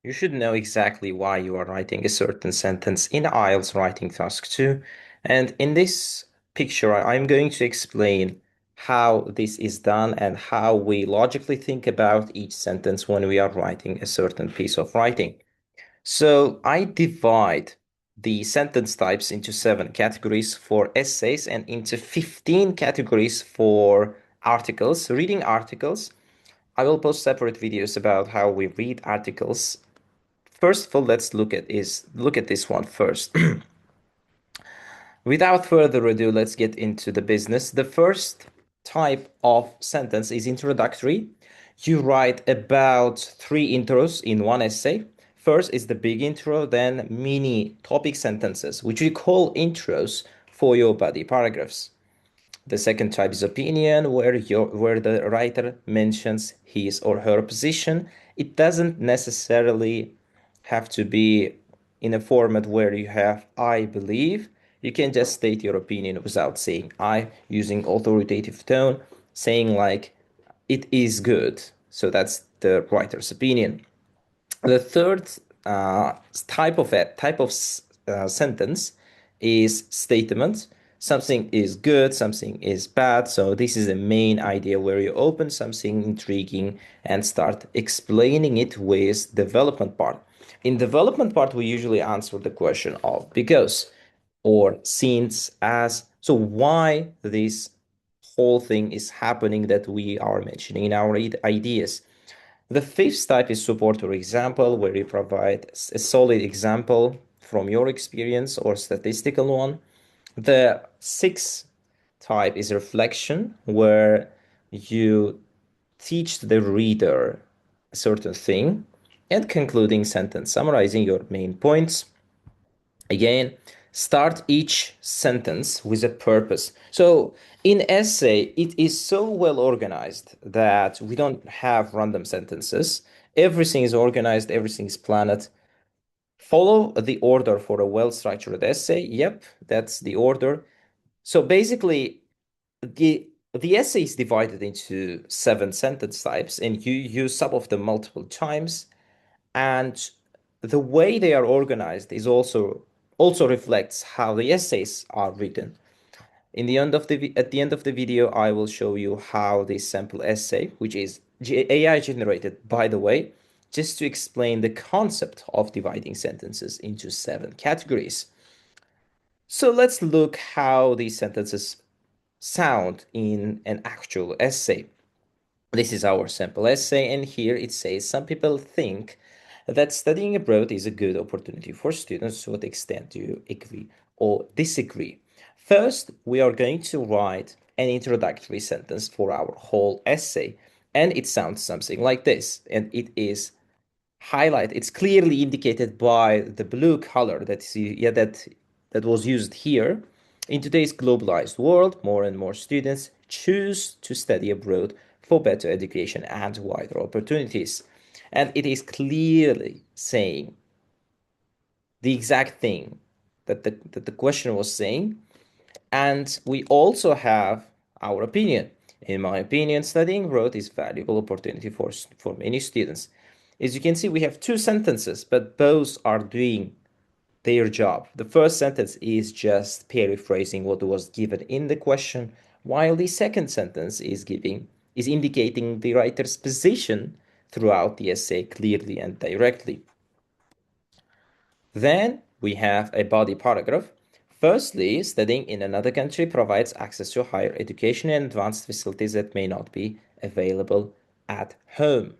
You should know exactly why you are writing a certain sentence in IELTS Writing Task 2. And in this picture, I'm going to explain how this is done and how we logically think about each sentence when we are writing a certain piece of writing. So I divide the sentence types into 7 categories for essays and into 15 categories for articles, reading articles. I will post separate videos about how we read articles. First of all, let's look at this one first. Without further ado, let's get into the business. The first type of sentence is introductory. You write about 3 intros in one essay. First is the big intro, then mini topic sentences, which we call intros for your body paragraphs. The second type is opinion, where the writer mentions his or her position. It doesn't necessarily have to be in a format where you have I believe. You can just state your opinion without saying I, using authoritative tone, saying like it is good. So that's the writer's opinion. The third type of sentence is statement. Something is good, something is bad. So this is the main idea where you open something intriguing and start explaining it with development part. In development part, we usually answer the question of because or since as. So why this whole thing is happening that we are mentioning in our ideas. The fifth type is support or example, where you provide a solid example from your experience or statistical one. The sixth type is reflection, where you teach the reader a certain thing. And concluding sentence, summarizing your main points. Again, start each sentence with a purpose. So in essay, it is so well organized that we don't have random sentences. Everything is organized, everything is planned. Follow the order for a well-structured essay. Yep, that's the order. So basically, the essay is divided into 7 sentence types, and you use some of them multiple times. And the way they are organized is also reflects how the essays are written. At the end of the video, I will show you how this sample essay, which is AI generated, by the way, just to explain the concept of dividing sentences into 7 categories. So let's look how these sentences sound in an actual essay. This is our sample essay, and here it says some people think that studying abroad is a good opportunity for students. To what extent do you agree or disagree? First, we are going to write an introductory sentence for our whole essay, and it sounds something like this, and it is it's clearly indicated by the blue color that was used here. In today's globalized world, more and more students choose to study abroad for better education and wider opportunities. And it is clearly saying the exact thing that the question was saying. And we also have our opinion. In my opinion, studying abroad is a valuable opportunity for many students. As you can see, we have 2 sentences, but both are doing their job. The first sentence is just paraphrasing what was given in the question, while the second sentence is indicating the writer's position throughout the essay clearly and directly. Then we have a body paragraph. Firstly, studying in another country provides access to higher education and advanced facilities that may not be available at home.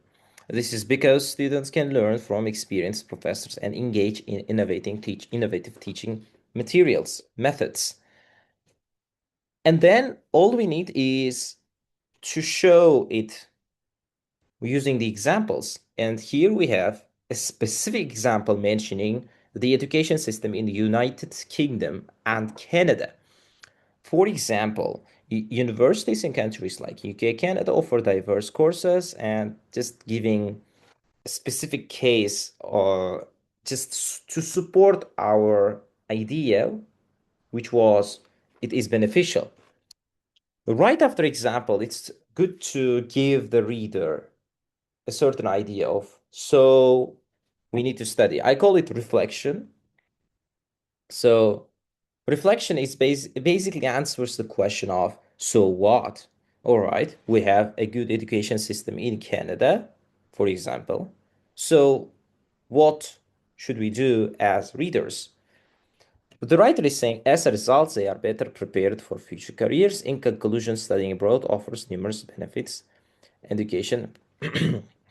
This is because students can learn from experienced professors and engage in innovative teaching methods. And then all we need is to show it using the examples. And here we have a specific example mentioning the education system in the United Kingdom and Canada. For example, universities in countries like UK, Canada offer diverse courses, and just giving a specific case or just to support our idea, which was it is beneficial. Right after example, it's good to give the reader a certain idea of so we need to study. I call it reflection. So reflection is basically answers the question of, so what? All right, we have a good education system in Canada, for example. So what should we do as readers? The writer is saying, as a result, they are better prepared for future careers. In conclusion, studying abroad offers numerous benefits. Education,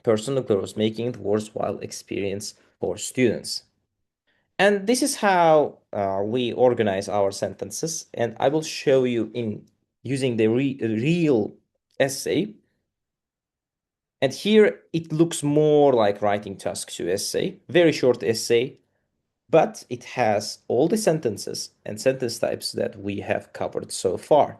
personal growth, making it worthwhile experience for students. And this is how we organize our sentences. And I will show you in using the real essay. And here it looks more like writing task to essay, very short essay, but it has all the sentences and sentence types that we have covered so far.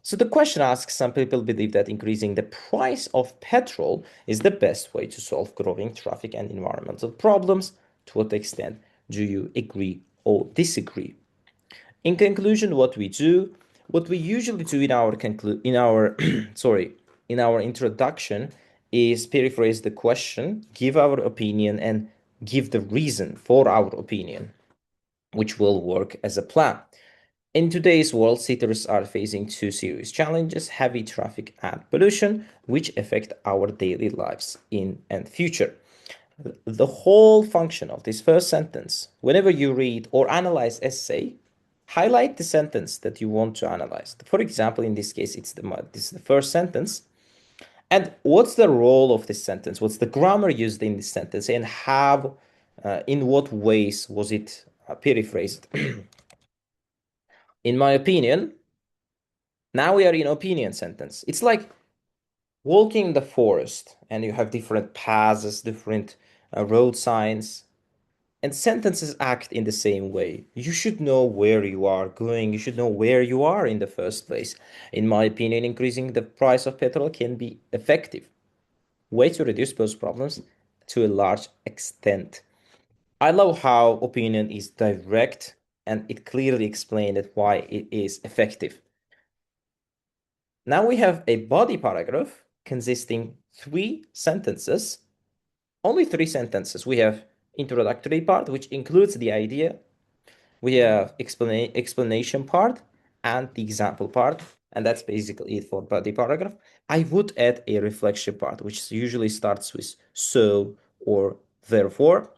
So the question asks, some people believe that increasing the price of petrol is the best way to solve growing traffic and environmental problems. To what extent do you agree or disagree? In conclusion, what we usually do in our sorry, in our introduction is paraphrase the question, give our opinion, and give the reason for our opinion, which will work as a plan. In today's world, cities are facing two serious challenges: heavy traffic and pollution, which affect our daily lives in and future. The whole function of this first sentence, whenever you read or analyze essay, highlight the sentence that you want to analyze. For example, in this case, this is the first sentence. And what's the role of this sentence? What's the grammar used in this sentence? And how, in what ways was it paraphrased? In my opinion, now we are in opinion sentence. It's like walking in the forest and you have different paths, different road signs, and sentences act in the same way. You should know where you are going. You should know where you are in the first place. In my opinion, increasing the price of petrol can be effective way to reduce those problems to a large extent. I love how opinion is direct and it clearly explains why it is effective. Now we have a body paragraph consisting three sentences, only three sentences. We have introductory part, which includes the idea. We have explanation part and the example part, and that's basically it for body paragraph. I would add a reflection part, which usually starts with so or therefore.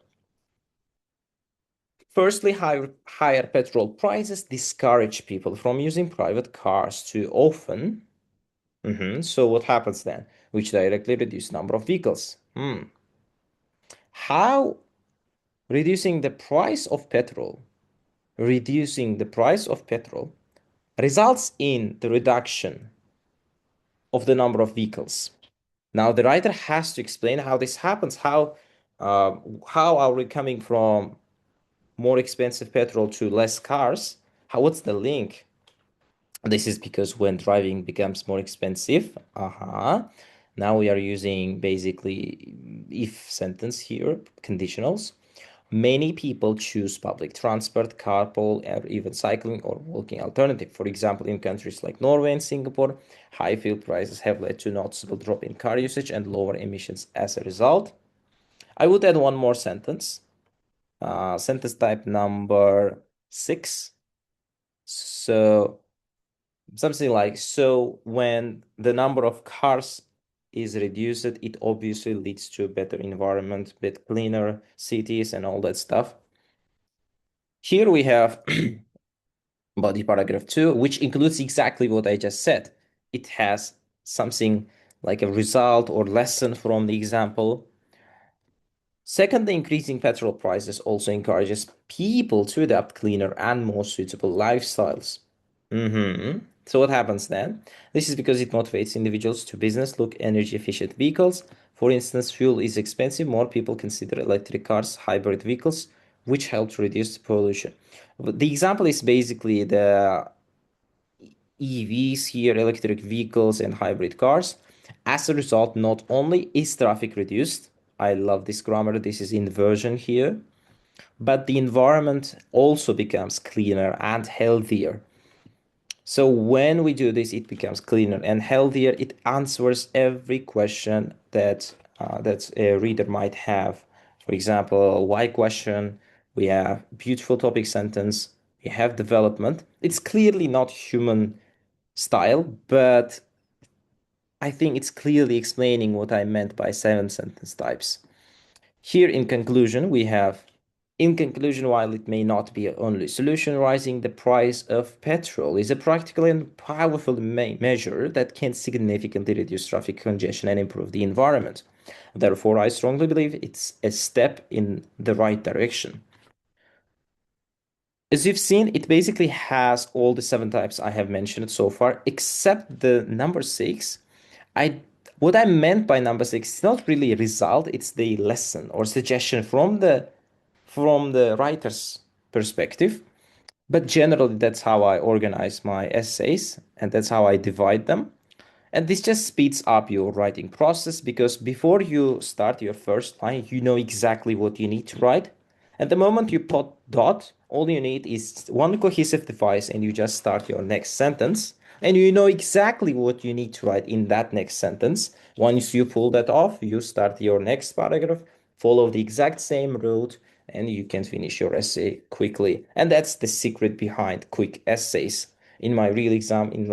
Firstly, higher petrol prices discourage people from using private cars too often. So what happens then? Which directly reduce number of vehicles. How reducing the price of petrol, reducing the price of petrol results in the reduction of the number of vehicles. Now the writer has to explain how this happens. How are we coming from more expensive petrol to less cars? What's the link? This is because when driving becomes more expensive, now we are using basically if sentence here, conditionals. Many people choose public transport, carpool, or even cycling or walking alternative. For example, in countries like Norway and Singapore, high fuel prices have led to noticeable drop in car usage and lower emissions as a result. I would add one more sentence. Sentence type number 6. So something like, so when the number of cars is reduced, it obviously leads to a better environment, bit cleaner cities and all that stuff. Here we have body paragraph 2, which includes exactly what I just said. It has something like a result or lesson from the example. Secondly, increasing petrol prices also encourages people to adopt cleaner and more suitable lifestyles. So what happens then? This is because it motivates individuals to look energy efficient vehicles. For instance, fuel is expensive. More people consider electric cars, hybrid vehicles, which help to reduce pollution. The example is basically the EVs here, electric vehicles and hybrid cars. As a result, not only is traffic reduced, I love this grammar, this is inversion here, but the environment also becomes cleaner and healthier. So when we do this, it becomes cleaner and healthier. It answers every question that a reader might have For example, why question, we have beautiful topic sentence, we have development. It's clearly not human style, but I think it's clearly explaining what I meant by 7 sentence types. Here in conclusion, we have, in conclusion, while it may not be only solution, rising the price of petrol is a practical and powerful measure that can significantly reduce traffic congestion and improve the environment. Therefore, I strongly believe it's a step in the right direction. As you've seen, it basically has all the 7 types I have mentioned so far, except the number 6. I What I meant by number 6 is not really a result, it's the lesson or suggestion from the writer's perspective. But generally, that's how I organize my essays and that's how I divide them. And this just speeds up your writing process because before you start your first line, you know exactly what you need to write. And the moment you put dot, all you need is one cohesive device and you just start your next sentence. And you know exactly what you need to write in that next sentence. Once you pull that off, you start your next paragraph, follow the exact same route, and you can finish your essay quickly. And that's the secret behind quick essays. In my real exam, in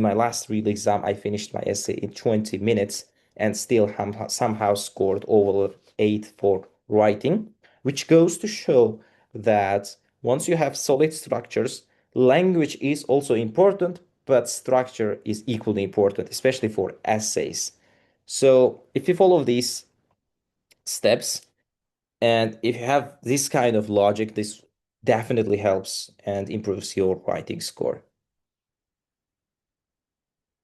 my last real exam, I finished my essay in 20 minutes and still somehow scored over 8 for writing, which goes to show that once you have solid structures, language is also important, but structure is equally important, especially for essays. So if you follow these steps, and if you have this kind of logic, this definitely helps and improves your writing score.